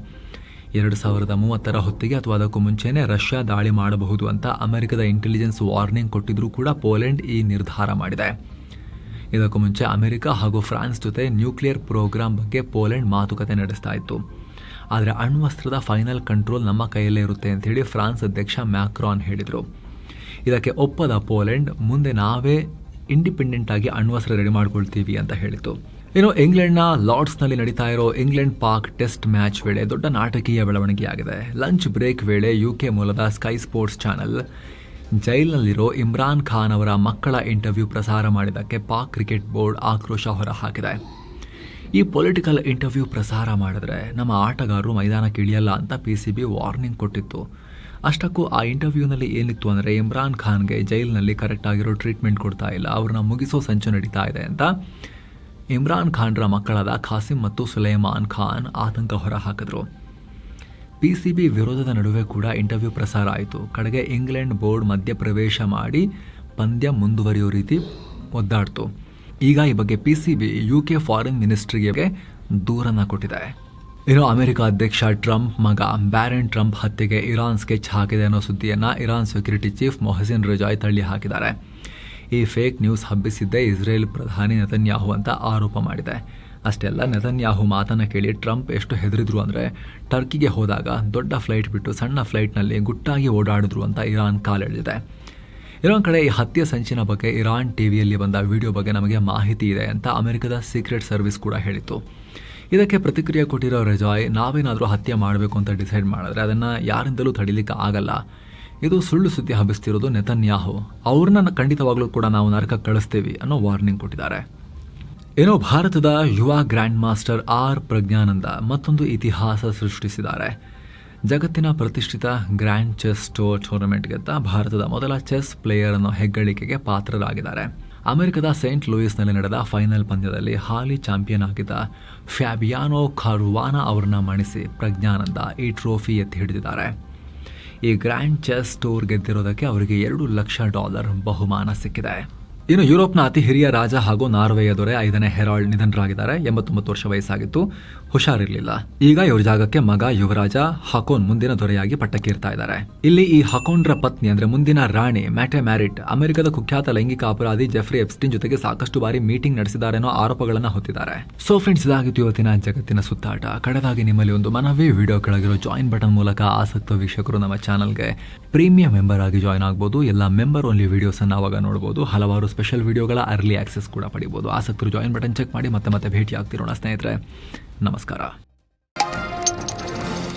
2030 ಹೊತ್ತಿಗೆ ಅಥವಾ ಅದಕ್ಕೂ ಮುಂಚೆನೇ ರಷ್ಯಾ ದಾಳಿ ಮಾಡಬಹುದು ಅಂತ ಅಮೆರಿಕದ ಇಂಟೆಲಿಜೆನ್ಸ್ ವಾರ್ನಿಂಗ್ ಕೊಟ್ಟಿದ್ರೂ ಕೂಡ ಪೋಲೆಂಡ್ ಈ ನಿರ್ಧಾರ ಮಾಡಿದೆ. ಇದಕ್ಕೂ ಮುಂಚೆ ಅಮೆರಿಕ ಹಾಗೂ ಫ್ರಾನ್ಸ್ ಜೊತೆ ನ್ಯೂಕ್ಲಿಯರ್ ಪ್ರೋಗ್ರಾಂ ಬಗ್ಗೆ ಪೋಲೆಂಡ್ ಮಾತುಕತೆ ನಡೆಸ್ತಾ ಇತ್ತು. ಆದರೆ ಅಣ್ವಸ್ತ್ರದ ಫೈನಲ್ ಕಂಟ್ರೋಲ್ ನಮ್ಮ ಕೈಯಲ್ಲೇ ಇರುತ್ತೆ ಅಂತ ಹೇಳಿ ಫ್ರಾನ್ಸ್ ಅಧ್ಯಕ್ಷ ಮ್ಯಾಕ್ರಾನ್ ಹೇಳಿದರು. ಇದಕ್ಕೆ ಒಪ್ಪದ ಪೋಲೆಂಡ್ ಮುಂದೆ ನಾವೇ ಇಂಡಿಪೆಂಡೆಂಟ್ ಆಗಿ ಅಣ್ವಸ್ತ್ರ ರೆಡಿ ಮಾಡ್ಕೊಳ್ತೀವಿ ಅಂತ ಹೇಳಿತು. ಇನ್ನು ಇಂಗ್ಲೆಂಡ್ನ ಲಾರ್ಡ್ಸ್ನಲ್ಲಿ ನಡೀತಾ ಇರೋ ಇಂಗ್ಲೆಂಡ್ ಪಾಕ್ ಟೆಸ್ಟ್ ಮ್ಯಾಚ್ ವೇಳೆ ದೊಡ್ಡ ನಾಟಕೀಯ ಬೆಳವಣಿಗೆಯಾಗಿದೆ. ಲಂಚ್ ಬ್ರೇಕ್ ವೇಳೆ UK ಮೂಲದ ಸ್ಕೈ ಸ್ಪೋರ್ಟ್ಸ್ ಚಾನೆಲ್ ಜೈಲಿನಲ್ಲಿರೋ ಇಮ್ರಾನ್ ಖಾನ್ ಅವರ ಮಕ್ಕಳ ಇಂಟರ್ವ್ಯೂ ಪ್ರಸಾರ ಮಾಡಿದ್ದಕ್ಕೆ ಪಾಕ್ ಕ್ರಿಕೆಟ್ ಬೋರ್ಡ್ ಆಕ್ರೋಶ ಹೊರಹಾಕಿದೆ. ಈ ಪೊಲಿಟಿಕಲ್ ಇಂಟರ್ವ್ಯೂ ಪ್ರಸಾರ ಮಾಡಿದ್ರೆ ನಮ್ಮ ಆಟಗಾರರು ಮೈದಾನಕ್ಕೆ ಇಳಿಯಲ್ಲ ಅಂತ PCB ವಾರ್ನಿಂಗ್ ಕೊಟ್ಟಿತ್ತು. ಅಷ್ಟಕ್ಕೂ ಆ ಇಂಟರ್ವ್ಯೂನಲ್ಲಿ ಏನಿತ್ತು ಅಂದರೆ ಇಮ್ರಾನ್ ಖಾನ್ಗೆ ಜೈಲಿನಲ್ಲಿ ಕರೆಕ್ಟ್ ಆಗಿರೋ ಟ್ರೀಟ್ಮೆಂಟ್ ಕೊಡ್ತಾ ಇಲ್ಲ, ಅವ್ರನ್ನ ಮುಗಿಸೋ ಸಂಚು ನಡೀತಾ ಇದೆ ಅಂತ ಇಮ್ರಾನ್ ಖಾನ್ರ ಮಕ್ಕಳಾದ ಖಾಸಿಂ ಮತ್ತು ಸುಲೈಮಾನ್ ಖಾನ್ ಆತಂಕ ಹೊರಹಾಕಿದ್ರು. PCB ವಿರೋಧದ ನಡುವೆ ಕೂಡ ಇಂಟರ್ವ್ಯೂ ಪ್ರಸಾರ ಆಯಿತು. ಕಡೆಗೆ ಇಂಗ್ಲೆಂಡ್ ಬೋರ್ಡ್ ಮಧ್ಯಪ್ರವೇಶ ಮಾಡಿ ಪಂದ್ಯ ಮುಂದುವರಿಯೋ ರೀತಿ ಒದ್ದಾಡ್ತು. ಈಗ ಈ ಬಗ್ಗೆ PCB UK ಫಾರಿನ್ ಮಿನಿಸ್ಟ್ರಿಗೆ ದೂರನ್ನ ಕೊಟ್ಟಿದೆ. ಇನ್ನು ಅಮೆರಿಕ ಅಧ್ಯಕ್ಷ ಟ್ರಂಪ್ ಮಗ ಬ್ಯಾರನ್ ಟ್ರಂಪ್ ಹತ್ಯೆಗೆ ಇರಾನ್ ಸ್ಕೆಚ್ ಹಾಕಿದೆ ಅನ್ನೋ ಸುದ್ದಿಯನ್ನು ಇರಾನ್ ಸೆಕ್ಯೂರಿಟಿ ಚೀಫ್ ಮೊಹಸಿನ್ ರೆಜಾಯ್ ತಳ್ಳಿ ಹಾಕಿದ್ದಾರೆ. ಈ ಫೇಕ್ ನ್ಯೂಸ್ ಹಬ್ಬಿಸಿದ್ದೇ ಇಸ್ರೇಲ್ ಪ್ರಧಾನಿ ನೆತನ್ಯಾಹು ಅಂತ ಆರೋಪ ಮಾಡಿದೆ. ಅಷ್ಟೇ ಅಲ್ಲ, ನೆತನ್ಯಾಹು ಮಾತನ್ನು ಕೇಳಿ ಟ್ರಂಪ್ ಎಷ್ಟು ಹೆದರಿದ್ರು ಅಂದರೆ ಟರ್ಕಿಗೆ ಹೋದಾಗ ದೊಡ್ಡ ಫ್ಲೈಟ್ ಬಿಟ್ಟು ಸಣ್ಣ ಫ್ಲೈಟ್ನಲ್ಲಿ ಗುಟ್ಟಾಗಿ ಓಡಾಡಿದ್ರು ಅಂತ ಇರಾನ್ ಕಾಲೆಳೆದಿದೆ. ಇನ್ನೊಂದು ಕಡೆ ಈ ಹತ್ಯೆ ಸಂಚಿನ ಬಗ್ಗೆ ಇರಾನ್ ಟಿವಿಯಲ್ಲಿ ಬಂದ ವಿಡಿಯೋ ಬಗ್ಗೆ ನಮಗೆ ಮಾಹಿತಿ ಇದೆ ಅಂತ ಅಮೆರಿಕದ ಸೀಕ್ರೆಟ್ ಸರ್ವಿಸ್ ಕೂಡ ಹೇಳಿತ್ತು. ಇದಕ್ಕೆ ಪ್ರತಿಕ್ರಿಯೆ ಕೊಟ್ಟಿರೋ ರೆಜಾಯ್, ನಾವೇನಾದರೂ ಹತ್ಯೆ ಮಾಡಬೇಕು ಅಂತ ಡಿಸೈಡ್ ಮಾಡಿದ್ರೆ ಅದನ್ನು ಯಾರಿಂದಲೂ ತಡಿಲಿಕ್ಕೆ ಆಗಲ್ಲ, ಇದು ಸುಳ್ಳು ಸುದ್ದಿ ಹಬ್ಬಿಸ್ತಿರೋದು ನೆತನ್ಯಾಹು, ಅವ್ರನ್ನ ಖಂಡಿತವಾಗ್ಲೂ ಕೂಡ ನಾವು ನರಕಕ್ಕೆ ಕಳಿಸ್ತೀವಿ ಅನ್ನೋ ವಾರ್ನಿಂಗ್ ಕೊಟ್ಟಿದ್ದಾರೆ. ಏನೋ ಭಾರತದ ಯುವ ಗ್ರ್ಯಾಂಡ್ ಮಾಸ್ಟರ್ R ಪ್ರಜ್ಞಾನಂದ ಮತ್ತೊಂದು ಇತಿಹಾಸ ಸೃಷ್ಟಿಸಿದ್ದಾರೆ. ಜಗತ್ತಿನ ಪ್ರತಿಷ್ಠಿತ ಗ್ರ್ಯಾಂಡ್ ಚೆಸ್ ಟೂರ್ನಮೆಂಟ್ ಗೆದ್ದ ಭಾರತದ ಮೊದಲ ಚೆಸ್ ಪ್ಲೇಯರ್ ಅನ್ನೋ ಹೆಗ್ಗಳಿಕೆಗೆ ಪಾತ್ರರಾಗಿದ್ದಾರೆ. ಅಮೆರಿಕದ ಸೈಂಟ್ ಲೂಯಿಸ್ನಲ್ಲಿ ನಡೆದ ಫೈನಲ್ ಪಂದ್ಯದಲ್ಲಿ ಹಾಲಿ ಚಾಂಪಿಯನ್ ಆಗಿದ್ದ ಫ್ಯಾಬಿಯಾನೋ ಕಾರುವಾನಾ ಅವರನ್ನ ಮಣಿಸಿ ಪ್ರಜ್ಞಾನಂದ ಈ ಟ್ರೋಫಿ ಎತ್ತಿ ಹಿಡಿದಿದ್ದಾರೆ. ಈ ಗ್ರ್ಯಾಂಡ್ ಚೆಸ್ ಟೂರ್ ಗೆದ್ದಿರೋದಕ್ಕೆ ಅವರಿಗೆ $2 ಲಕ್ಷ ಬಹುಮಾನ ಸಿಕ್ಕಿದೆ. ಇನ್ನು ಯುರೋಪ್ನ ಅತಿ ಹಿರಿಯ ರಾಜ ಹಾಗೂ ನಾರ್ವೆಯ ದೊರೆ 5ನೇ ಹೆರಾಲ್ಡ್ ನಿಧನರಾಗಿದ್ದಾರೆ. 89 ವರ್ಷ ವಯಸ್ಸಾಗಿತ್ತು, ಹುಷಾರಿರಲಿಲ್ಲ. ಈಗ ಇವ್ರ ಜಾಗಕ್ಕೆ ಮಗ ಯುವರಾಜ ಹಕೋನ್ ಮುಂದಿನ ದೊರೆಯಾಗಿ ಪಟ್ಟಕ್ಕೇರ್ತಾ ಇದ್ದಾರೆ. ಇಲ್ಲಿ ಈ ಹಕೋನ್ರ ಪತ್ನಿ ಅಂದ್ರೆ ಮುಂದಿನ ರಾಣಿ ಮ್ಯಾಟೆ ಮ್ಯಾರಿಟ್ ಅಮೆರಿಕದ ಕುಖ್ಯಾತ ಲೈಂಗಿಕ ಅಪರಾಧಿ ಜೆಫ್ರಿ ಎಪ್ಸ್ಟೀನ್ ಜೊತೆಗೆ ಸಾಕಷ್ಟು ಬಾರಿ ಮೀಟಿಂಗ್ ನಡೆಸಿದಾರೆನೋ ಆರೋಪಗಳನ್ನ ಹೊತ್ತಿದ್ದಾರೆ. ಸೊ ಫ್ರೆಂಡ್ಸ್, ಇದಾಗಿತ್ತು ಇವತ್ತಿನ ಜಗತ್ತಿನ ಸುತ್ತಾಟ. ಕಡೆದಾಗಿ ನಿಮ್ಮಲ್ಲಿ ಒಂದು ಮನವಿ, ವಿಡಿಯೋ ಕೆಳಗಿರೋ ಜಾಯಿನ್ ಬಟನ್ ಮೂಲಕ ಆಸಕ್ತ ವೀಕ್ಷಕರು ನಮ್ಮ ಚಾನಲ್ಗೆ ಪ್ರೀಮಿಯಂ ಮೆಂಬರ್ ಆಗಿ ಜಾಯಿನ್ ಆಗಬಹುದು. ಎಲ್ಲ ಮೆಂಬರ್ ಓನ್ಲಿ ವಿಡಿಯೋಸ್ ಅನ್ನು ಅವಾಗ ನೋಡಬಹುದು. ಹಲವಾರು ಸ್ಪೆಷಲ್ ವಿಡಿಯೋಗಳ ಅರ್ಲಿ ಆಕ್ಸೆಸ್ ಕೂಡ ಪಡಿಬಹುದು. ಆಸಕ್ತರು ಜಾಯಿನ್ ಬಟನ್ ಚೆಕ್ ಮಾಡಿ. ಮತ್ತೆ ಭೇಟಿ ಆಗ್ತಿರೋಣ ಸ್ನೇಹಿತರೆ. ನಮಸ್ಕಾರ.